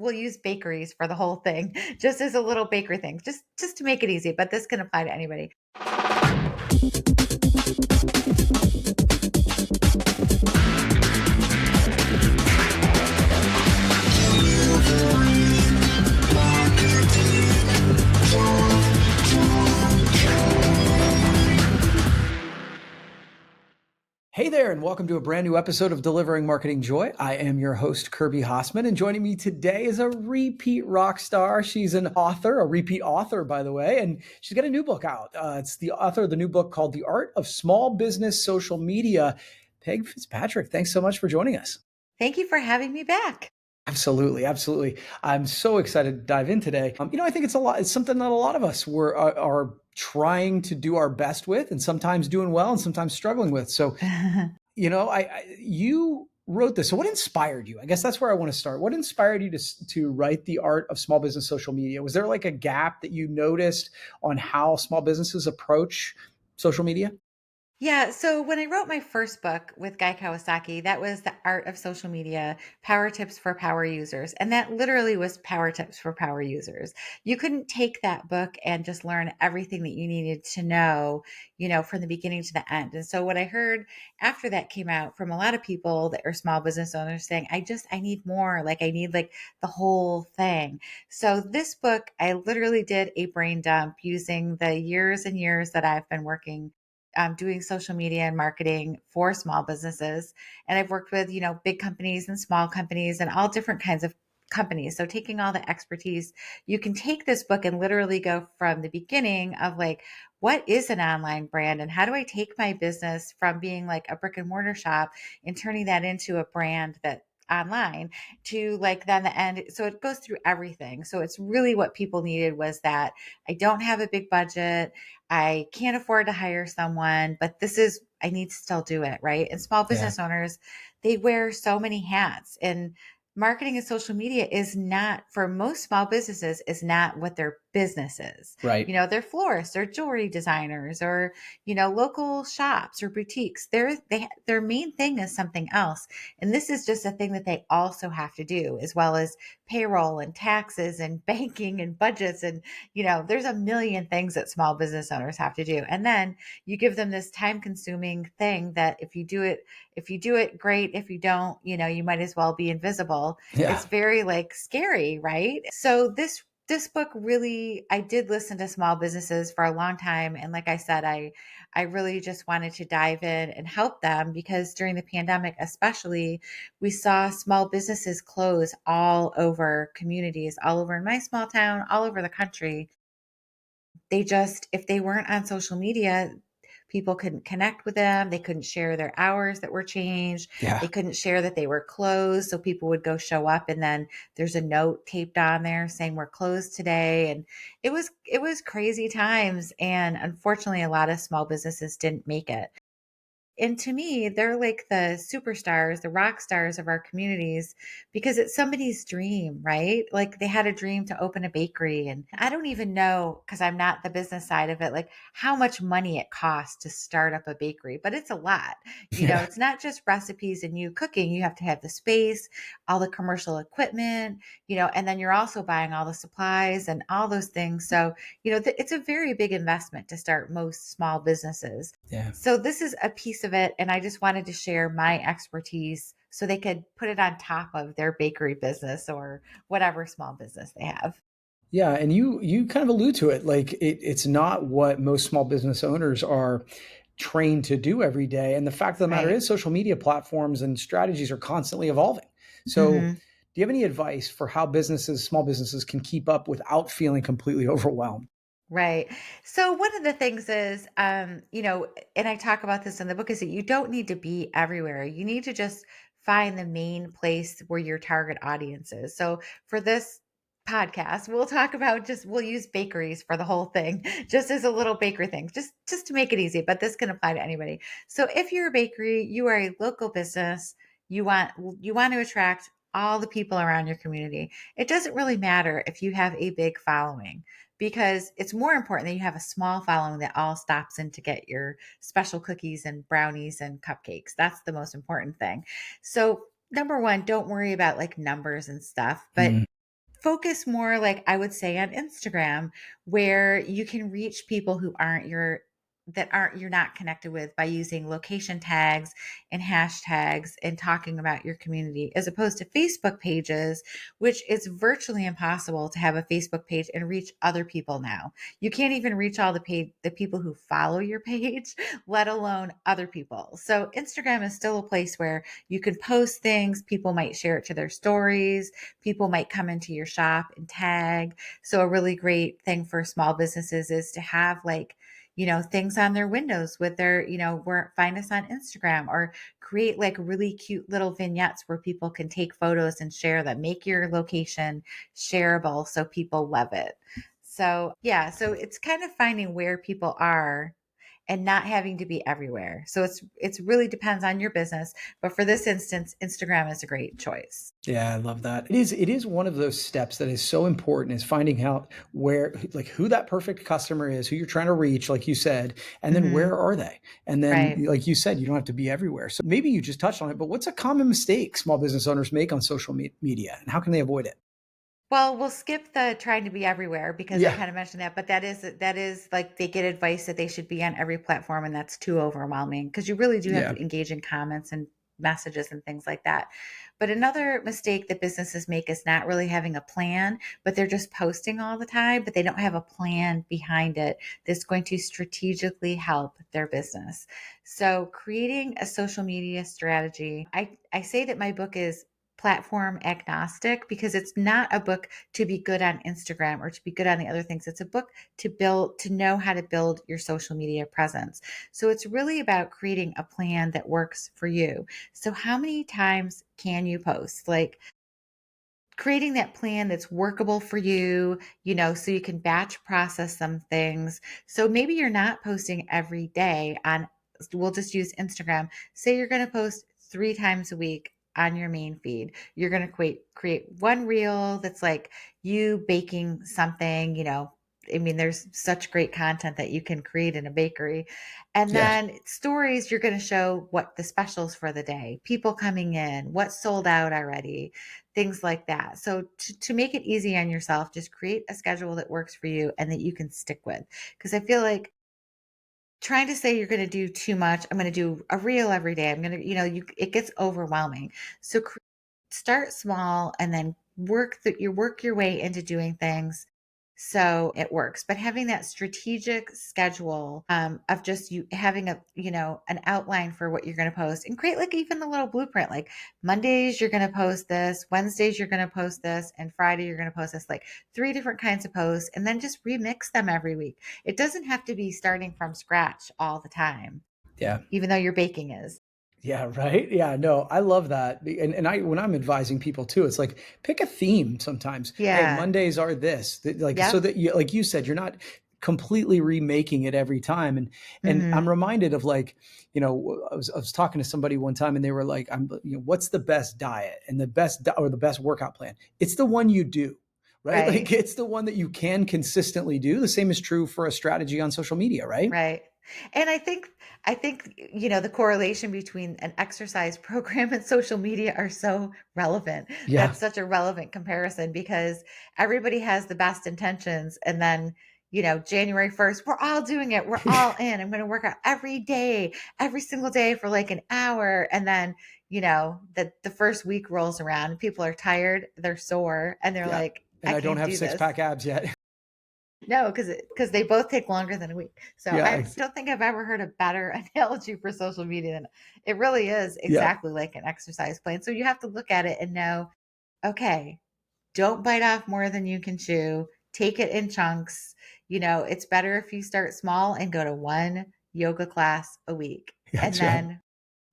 we'll use bakeries for the whole thing, just as a little bakery thing, just to make it easy, but this can apply to anybody. Hey there, and welcome to a brand new episode of Delivering Marketing Joy. I am your host, Kirby Hassman, and joining me today is a repeat rock star. She's an author, a repeat author, by the way, and she's got a new book out. It's the author of the new book called The Art of Small Business Social Media. Peg Fitzpatrick, thanks so much for joining us. Thank you for having me back. Absolutely, absolutely. I'm so excited to dive in today. I think it's something that a lot of us are trying to do our best with, and sometimes doing well, and sometimes struggling with. So, you wrote this. So, what inspired you? I guess that's where I want to start. What inspired you to write The Art of Small Business Social Media? Was there like a gap that you noticed on how small businesses approach social media? Yeah, so when I wrote my first book with Guy Kawasaki, that was The Art of Social Media, Power Tips for Power Users. And that literally was power tips for power users. You couldn't take that book and just learn everything that you needed to know, from the beginning to the end. And so what I heard after that came out from a lot of people that are small business owners saying, I need more. Like I need like the whole thing. So this book, I literally did a brain dump using the years and years that I've been working doing social media and marketing for small businesses. And I've worked with, big companies and small companies and all different kinds of companies. So taking all the expertise, you can take this book and literally go from the beginning of like, what is an online brand and how do I take my business from being like a brick and mortar shop and turning that into a brand that online to like then the end. So it goes through everything. So it's really what people needed was that I don't have a big budget. I can't afford to hire someone, but I need to still do it, right? And small Yeah, business owners, they wear so many hats, and marketing and social media is not, for most small businesses, is not what their business is. right. They're florists or jewelry designers or, local shops or boutiques. Their main thing is something else. And this is just a thing that they also have to do, as well as payroll and taxes and banking and budgets and there's a million things that small business owners have to do. And then you give them this time consuming thing that if you do it, great. If you don't, you might as well be invisible. Yeah. It's very like scary, right? So this book really, I did listen to small businesses for a long time. And like I said, I really just wanted to dive in and help them because during the pandemic, especially, we saw small businesses close all over communities, all over in my small town, all over the country. If they weren't on social media, people couldn't connect with them. They couldn't share their hours that were changed. They Yeah. couldn't share that they were closed. So people would go show up and then there's a note taped on there saying we're closed today. And it was crazy times. And unfortunately, a lot of small businesses didn't make it. And to me, they're like the superstars, the rock stars of our communities because it's somebody's dream, right? Like they had a dream to open a bakery. And I don't even know, because I'm not the business side of it, like how much money it costs to start up a bakery, but it's a lot. Yeah. It's not just recipes and you cooking. You have to have the space, all the commercial equipment, and then you're also buying all the supplies and all those things. So, it's a very big investment to start most small businesses. Yeah. So this is a piece of it, and I just wanted to share my expertise so they could put it on top of their bakery business or whatever small business they have. Yeah, and you kind of allude to it. Like it's not what most small business owners are trained to do every day. And the fact of the matter Right. is, social media platforms and strategies are constantly evolving. So, hmm do you have any advice for how small businesses, can keep up without feeling completely overwhelmed? Right. So one of the things is, and I talk about this in the book, is that you don't need to be everywhere. You need to just find the main place where your target audience is. So for this podcast, we'll use bakeries for the whole thing, just as a little bakery thing, just to make it easy, but this can apply to anybody. So if you're a bakery, you are a local business, you want you want to attract all the people around your community. It doesn't really matter if you have a big following because it's more important that you have a small following that all stops in to get your special cookies and brownies and cupcakes. That's the most important thing. So, number one, don't worry about like numbers and stuff, but Mm, focus more, like I would say, on Instagram, where you can reach people who aren't your that aren't you're not connected with by using location tags and hashtags and talking about your community, as opposed to Facebook pages, which is virtually impossible to have a Facebook page and reach other people now. You can't even reach all the people who follow your page, let alone other people. So Instagram is still a place where you can post things, people might share it to their stories, people might come into your shop and tag. So a really great thing for small businesses is to have, like, things on their windows with their, where find us on Instagram, or create like really cute little vignettes where people can take photos and share them. Make your location shareable so people love it. So, yeah, so it's kind of finding where people are and not having to be everywhere. So it's really depends on your business, but for this instance, Instagram is a great choice. Yeah, I love that. It is one of those steps that is so important, is finding out where, like, who that perfect customer is, who you're trying to reach, like you said, and then Mhm. where are they? And then, Right. like you said, you don't have to be everywhere. So maybe you just touched on it, but what's a common mistake small business owners make on social media, and how can they avoid it? Well, we'll skip the trying to be everywhere because I Yeah. kind of mentioned that, but that is like they get advice that they should be on every platform, and that's too overwhelming because you really do have Yeah. to engage in comments and messages and things like that. But another mistake that businesses make is not really having a plan, but they're just posting all the time, but they don't have a plan behind it that's going to strategically help their business. So, creating a social media strategy, I say that my book is platform agnostic because it's not a book to be good on Instagram or to be good on the other things. It's a book to know how to build your social media presence. So it's really about creating a plan that works for you. So how many times can you post? Like, creating that plan that's workable for you, so you can batch process some things. So maybe you're not posting every day on, we'll just use Instagram. Say you're going to post 3 times a week on your main feed. You're going to create one reel that's like you baking something, I mean, there's such great content that you can create in a bakery. And Yes. then stories, you're going to show what the specials for the day, people coming in, what sold out already, things like that. So to make it easy on yourself, just create a schedule that works for you and that you can stick with. Because I feel like trying to say you're going to do too much, I'm going to do a reel every day. I'm going to, it gets overwhelming. So start small and then work your way into doing things so it works. But having that strategic schedule, of just you having an outline for what you're going to post, and create like even a little blueprint, like Mondays you're going to post this, Wednesdays you're going to post this, and Friday you're going to post this, like 3 different kinds of posts, and then just remix them every week. It doesn't have to be starting from scratch all the time, Yeah. even though your baking is. Yeah, right? Yeah, no, I love that. And I, when I'm advising people too, it's like pick a theme sometimes. Hey, Yeah. Mondays are this. Like, so Yep. that you, like you said, you're not completely remaking it every time. And I'm Hmm. reminded of, like, I was talking to somebody one time and they were like, what's the best diet and the or the best workout plan? It's the one you do. Right? Like, Right. it's the one that you can consistently do. The same is true for a strategy on social media, right? Right. And I think the correlation between an exercise program and social media are so relevant. Yeah. That's such a relevant comparison because everybody has the best intentions, and then January 1st, we're all doing it. We're all in. I'm going to work out every day, every single day for like an hour, and then the first week rolls around and people are tired, they're sore, and they're Yeah. like, And I I don't can't have do six this. pack abs yet. No, because they both take longer than a week. So Yeah. I don't think I've ever heard a better analogy for social media than it really is Yeah. exactly like an exercise plan. So you have to look at it and know, okay, don't bite off more than you can chew. Take it in chunks. It's better if you start small and go to one yoga class a week, and That's right. then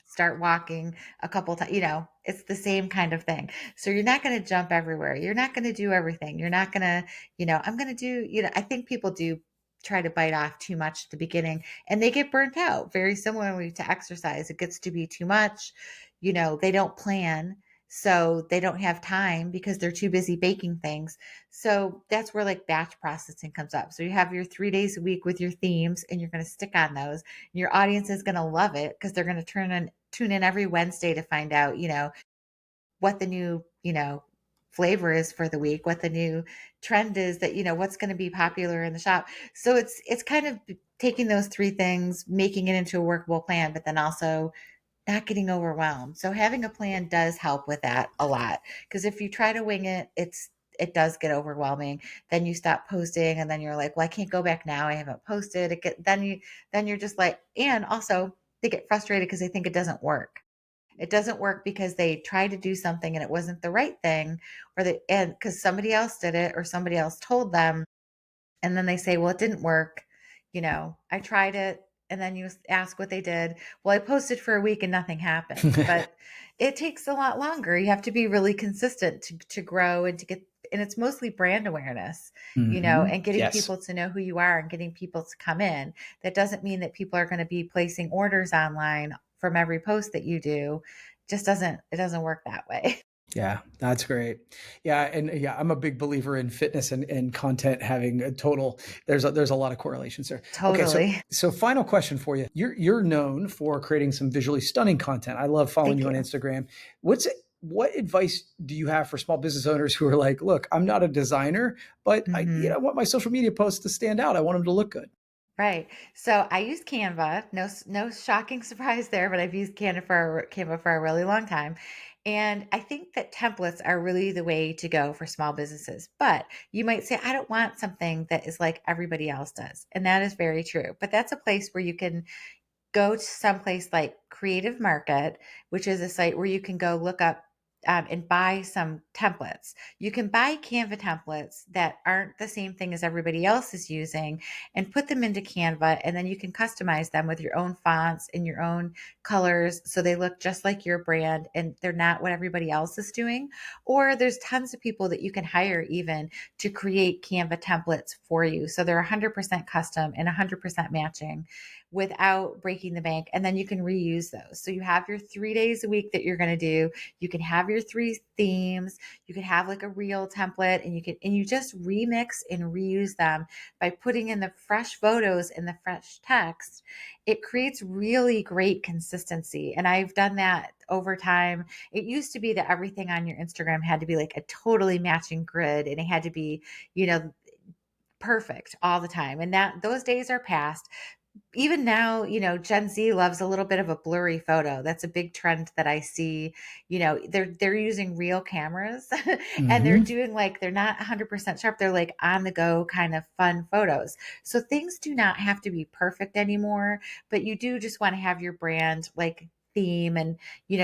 start walking a couple times. It's the same kind of thing. So you're not going to jump everywhere. You're not going to do everything. You're not going to, I'm going to do, I think people do try to bite off too much at the beginning and they get burnt out. Very similarly to exercise, it gets to be too much. They don't plan. So they don't have time because they're too busy baking things. So that's where like batch processing comes up. So you have your 3 days a week with your themes and you're going to stick on those. Your audience is going to love it because they're going to tune in every Wednesday to find out, what the new, flavor is for the week, what the new trend is, that what's going to be popular in the shop. So it's kind of taking those three things, making it into a workable plan, but then also not getting overwhelmed. So having a plan does help with that a lot, because if you try to wing it, it does get overwhelming. Then you stop posting and then you're like, well, I can't go back now. I haven't posted. Then you're just like, and also they get frustrated because they think it doesn't work. It doesn't work because they tried to do something and it wasn't the right thing, and because somebody else did it or somebody else told them, and then they say, well, it didn't work. I tried it. And then you ask what they did. Well, I posted for a week and nothing happened, but it takes a lot longer. You have to be really consistent to grow and to get, and it's mostly brand awareness, and getting Yes. people to know who you are and getting people to come in. That doesn't mean that people are going to be placing orders online from every post that you do. It doesn't work that way. Yeah, that's great. Yeah, and yeah, I'm a big believer in fitness and content having a total. There's a lot of correlations there. Okay, so Totally. so final question for you. You're known for creating some visually stunning content. I love following Thank you on you. Instagram. What advice do you have for small business owners who are like, look, I'm not a designer, but I want my social media posts to stand out. I want them to look good. Right. So I use Canva. No shocking surprise there, but I've used Canva for a really long time. And I think that templates are really the way to go for small businesses. But you might say, I don't want something that is like everybody else does. And that is very true. But that's a place where you can go to someplace like Creative Market, which is a site where you can go look up and buy some templates. You can buy Canva templates that aren't the same thing as everybody else is using and put them into Canva, and then you can customize them with your own fonts and your own colors so they look just like your brand and they're not what everybody else is doing. Or there's tons of people that you can hire even to create Canva templates for you. So they're 100% custom and 100% matching without breaking the bank. And then you can reuse those. So you have your 3 days a week that you're going to do. You can have your three themes. You can have like a reel template, and you just remix and reuse them by putting in the fresh photos and the fresh text. It creates really great consistency. And I've done that over time. It used to be that everything on your Instagram had to be like a totally matching grid, and it had to be, you know, perfect all the time. And that those days are past. Even now, Gen Z loves a little bit of a blurry photo. That's a big trend that I see. They're using real cameras and they're Hmm. doing like they're not 100% sharp. They're like on the go kind of fun photos. So things do not have to be perfect anymore, but you do just want to have your brand like theme, and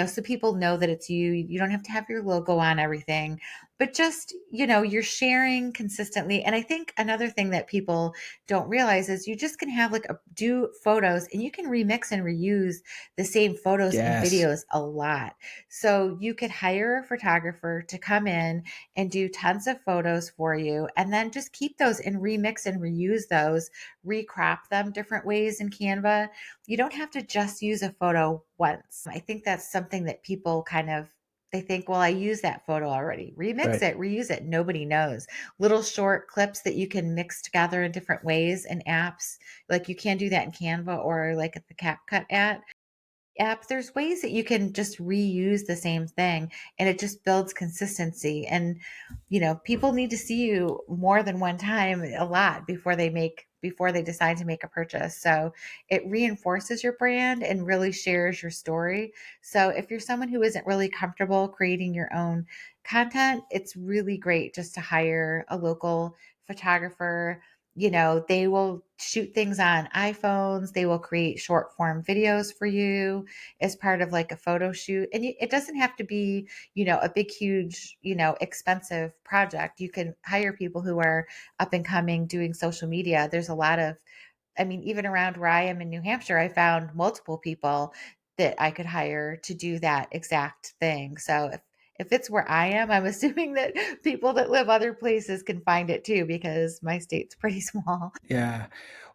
so people know that it's you. You don't have to have your logo on everything, but just, you're sharing consistently. And I think another thing that people don't realize is you just can have like do photos, and you can remix and reuse the same photos and Yes. videos a lot. So you could hire a photographer to come in and do tons of photos for you, and then just keep those and remix and reuse those, recrop them different ways in Canva. You don't have to just use a photo once. I think that's something that people kind of they think, well, I used that photo already. Remix Right. it, reuse it. Nobody knows. Little short clips that you can mix together in different ways in apps. Like you can do that in Canva or like at the CapCut app. There's ways that you can just reuse the same thing, and it just builds consistency. And people need to see you more than one time a lot before they decide to make a purchase. So it reinforces your brand and really shares your story. So if you're someone who isn't really comfortable creating your own content, it's really great just to hire a local photographer. They will shoot things on iPhones. They will create short form videos for you as part of like a photo shoot. And it doesn't have to be, a big, huge, expensive project. You can hire people who are up and coming doing social media. There's a lot of, I mean, even around where I am in New Hampshire, I found multiple people that I could hire to do that exact thing. So if it's where I am, I'm assuming that people that live other places can find it too, because my state's pretty small. Yeah.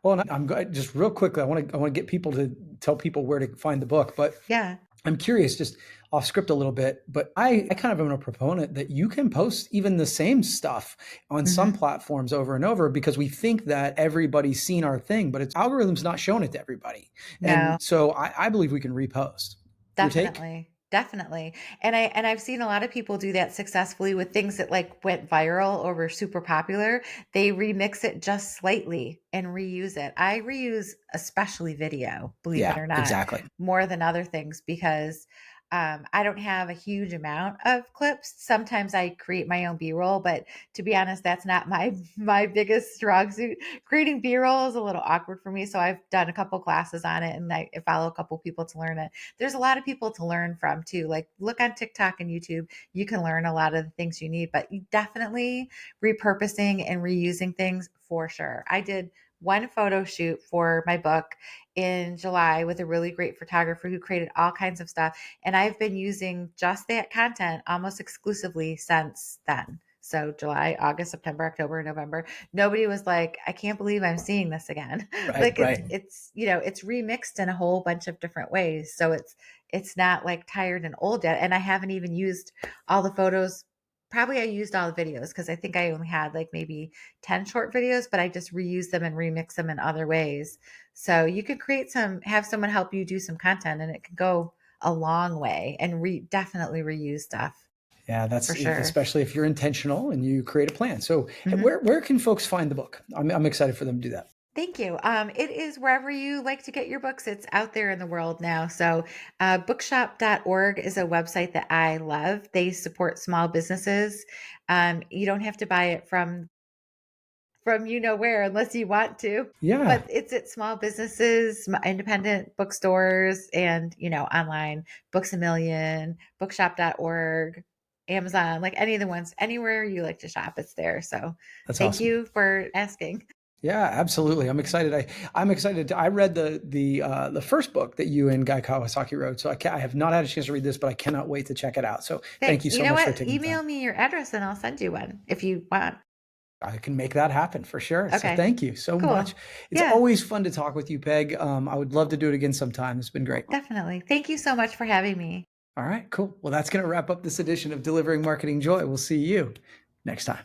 Well, and I'm just real quickly. I want to get people to tell people where to find the book, but Yeah. I'm curious, just off script a little bit, but I kind of am a proponent that you can post even the same stuff on some Hmm. platforms over and over because we think that everybody's seen our thing, but it's algorithm's not showing it to everybody. No, And so I believe we can repost. Your take? definitely. Definitely. And I've seen a lot of people do that successfully with things that like went viral or were super popular. They remix it just slightly and reuse it. I reuse especially video, believe it Yeah, or not, exactly. more than other things because I don't have a huge amount of clips. Sometimes I create my own B-roll, but to be honest, that's not my biggest strong suit. Creating B-roll is a little awkward for me, so I've done a couple classes on it and I follow a couple people to learn it. There's a lot of people to learn from too. Like look on TikTok and YouTube, you can learn a lot of the things you need, but you definitely repurposing and reusing things for sure. I did one photo shoot for my book in July with a really great photographer who created all kinds of stuff. And I've been using just that content almost exclusively since then. So July, August, September, October, November. Nobody was like, I can't believe I'm seeing this again. Right, Like right. it's remixed in a whole bunch of different ways. So it's not like tired and old yet. And I haven't even used all the photos. Probably I used all the videos because I think I only had like maybe 10 short videos, but I just reuse them and remix them in other ways. So you could have someone help you do some content and it can go a long way and definitely reuse stuff Yeah, for that's sure. especially if you're intentional and you create a plan. So, Mhm. where can folks find the book? I'm excited for them to do that. Thank you. It is wherever you like to get your books. It's out there in the world now. So, bookshop.org is a website that I love. They support small businesses. You don't have to buy it from you know where unless you want to, Yeah, but it's at small businesses, independent bookstores, and online. Books a Million, bookshop.org, Amazon, like any of the ones, anywhere you like to shop, it's there. So, that's thank awesome. you for asking. Yeah, absolutely. I'm excited. I'm excited. I read the first book that you and Guy Kawasaki wrote, so I have not had a chance to read this, but I cannot wait to check it out. So thank you You so know much for what? taking the time. Email me your address and I'll send you one if you want. I can make that happen for sure. So Okay, thank you so much. cool. It's Yeah, always fun to talk with you, Peg. I would love to do it again sometime. It's been great. definitely. Thank you so much for having me. All right, cool. Well, that's going to wrap up this edition of Delivering Marketing Joy. We'll see you next time.